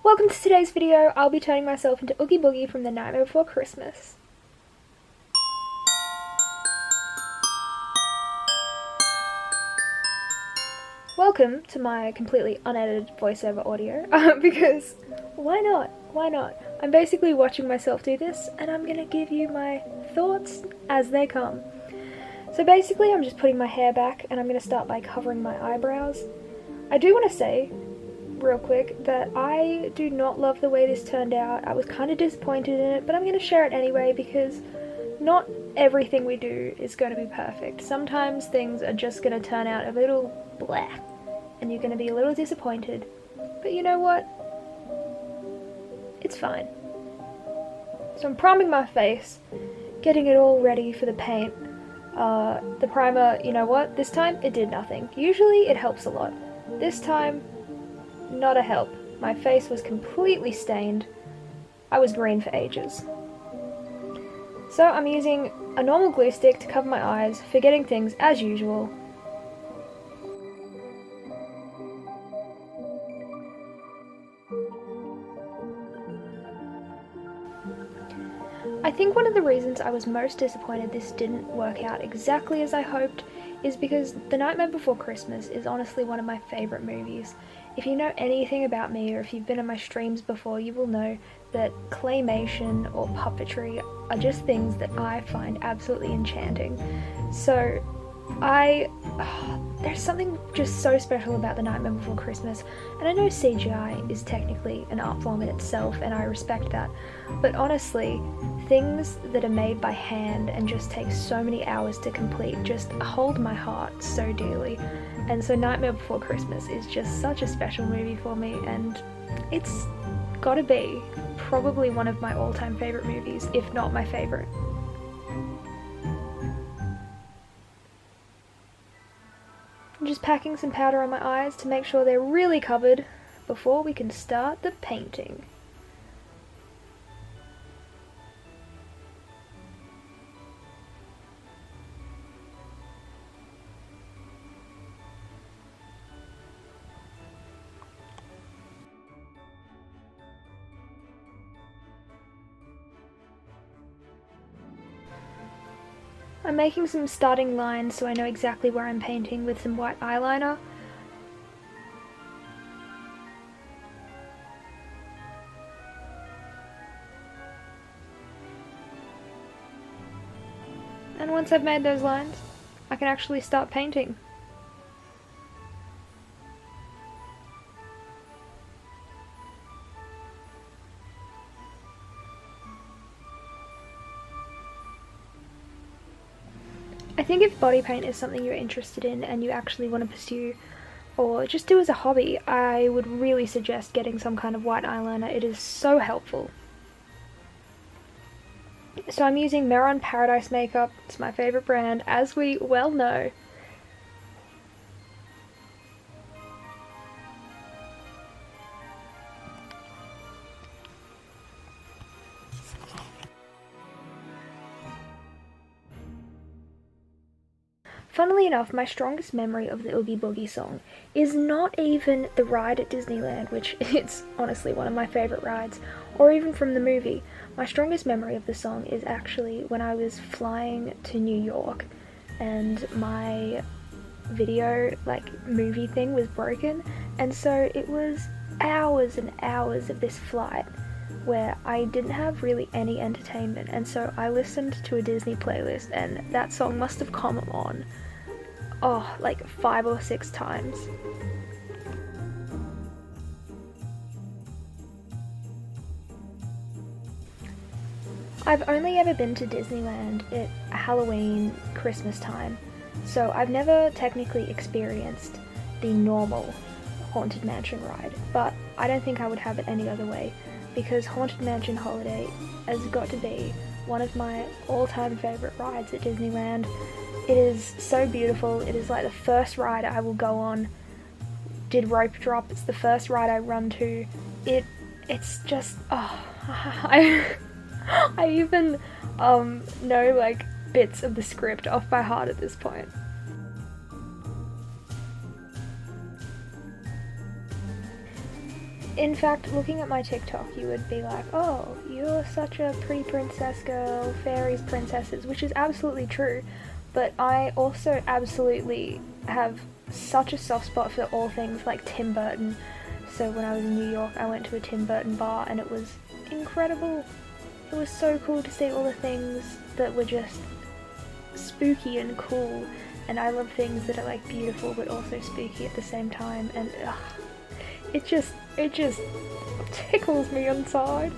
Welcome to today's video. I'll be turning myself into Oogie Boogie from The Nightmare Before Christmas. Welcome to my completely unedited voiceover audio, because why not? Why not? I'm basically watching myself do this, and I'm gonna give you my thoughts as they come. So basically, I'm just putting my hair back, and I'm gonna start by covering my eyebrows. I do want to say, real quick, that I do not love the way this turned out. I was kind of disappointed in it, but I'm going to share it anyway because not everything we do is going to be perfect. Sometimes things are just going to turn out a little blah, and you're going to be a little disappointed. But you know what? It's fine. So I'm priming my face, getting it all ready for the paint. The primer, you know what? This time it did nothing. Usually it helps a lot. This time, not a help. My face was completely stained. I was green for ages. So I'm using a normal glue stick to cover my eyes, forgetting things as usual. I think one of the reasons I was most disappointed this didn't work out exactly as I hoped is because The Nightmare Before Christmas is honestly one of my favourite movies. If you know anything about me, or if you've been in my streams before, you will know that claymation or puppetry are just things that I find absolutely enchanting. So there's something just so special about The Nightmare Before Christmas, and I know CGI is technically an art form in itself, and I respect that, but honestly, things that are made by hand and just take so many hours to complete just hold my heart so dearly. And so Nightmare Before Christmas is just such a special movie for me, and it's gotta be probably one of my all-time favourite movies, if not my favourite. I'm just packing some powder on my eyes to make sure they're really covered before we can start the painting. I'm making some starting lines so I know exactly where I'm painting with some white eyeliner. And once I've made those lines, I can actually start painting. I think if body paint is something you're interested in and you actually want to pursue or just do as a hobby, I would really suggest getting some kind of white eyeliner. It is so helpful. So I'm using Meron Paradise makeup. It's my favourite brand, as we well know. Funnily enough, my strongest memory of the Oogie Boogie song is not even the ride at Disneyland, which it's honestly one of my favourite rides, or even from the movie. My strongest memory of the song is actually when I was flying to New York and my video, movie thing was broken, and so it was hours and hours of this flight where I didn't have really any entertainment, and so I listened to a Disney playlist, and that song must have come on, 5 or 6 times. I've only ever been to Disneyland at Halloween, Christmas time, so I've never technically experienced the normal Haunted Mansion ride, but I don't think I would have it any other way, because Haunted Mansion Holiday has got to be one of my all-time favourite rides at Disneyland. It is so beautiful. It is like the first ride I will go on. Did rope drop. It's the first ride I run to. It's just, I even know bits of the script off by heart at this point. In fact, looking at my TikTok, you would be like, oh, you're such a pretty princess girl, fairies, princesses, which is absolutely true. But I also absolutely have such a soft spot for all things like Tim Burton. So when I was in New York, I went to a Tim Burton bar and it was incredible. It was so cool to see all the things that were just spooky and cool. And I love things that are like beautiful but also spooky at the same time. And it just tickles me inside.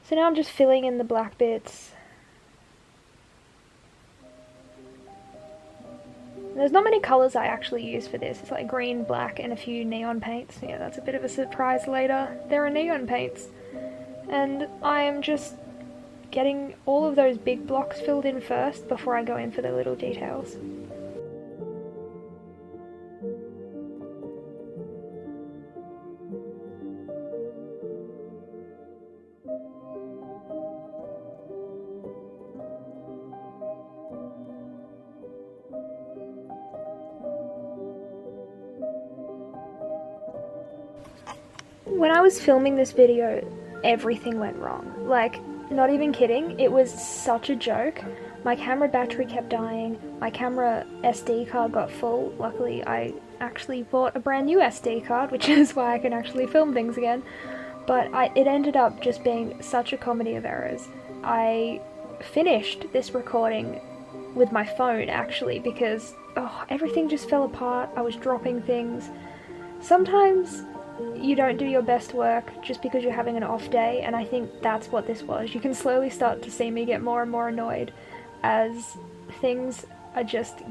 So now I'm just filling in the black bits. There's not many colours I actually use for this. It's like green, black, and a few neon paints. Yeah, that's a bit of a surprise later. There are neon paints. And I am just getting all of those big blocks filled in first before I go in for the little details. When I was filming this video, everything went wrong. Like, not even kidding, it was such a joke. My camera battery kept dying, my camera SD card got full. Luckily, I actually bought a brand new SD card, which is why I can actually film things again. But it ended up just being such a comedy of errors. I finished this recording with my phone, actually, because everything just fell apart. I was dropping things. Sometimes you don't do your best work just because you're having an off day, and I think that's what this was. You can slowly start to see me get more and more annoyed as things are just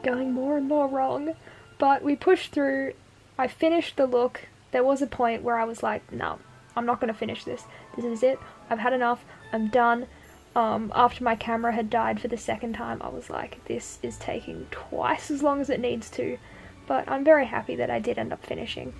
going more and more wrong. But we pushed through. I finished the look. There was a point where I was like, no, I'm not going to finish this. This is it. I've had enough. I'm done. After my camera had died for the second time, I was like, this is taking twice as long as it needs to. But I'm very happy that I did end up finishing.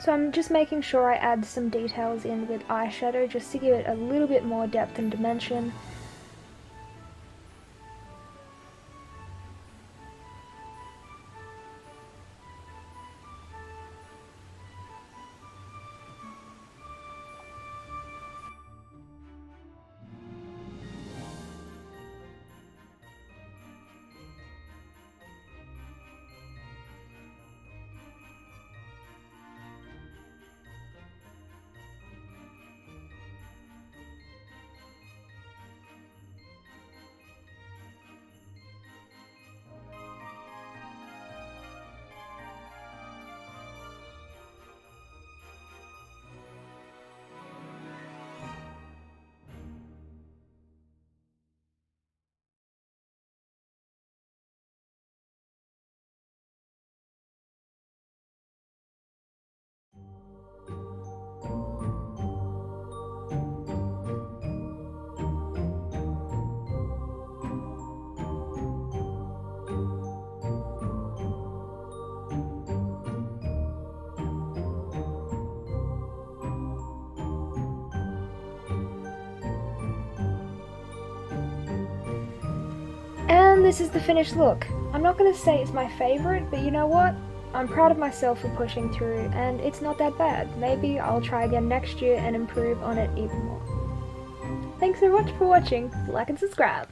So I'm just making sure I add some details in with eyeshadow just to give it a little bit more depth and dimension. And this is the finished look. I'm not going to say it's my favourite, but you know what? I'm proud of myself for pushing through, and it's not that bad. Maybe I'll try again next year and improve on it even more. Thanks so much for watching. Like and subscribe.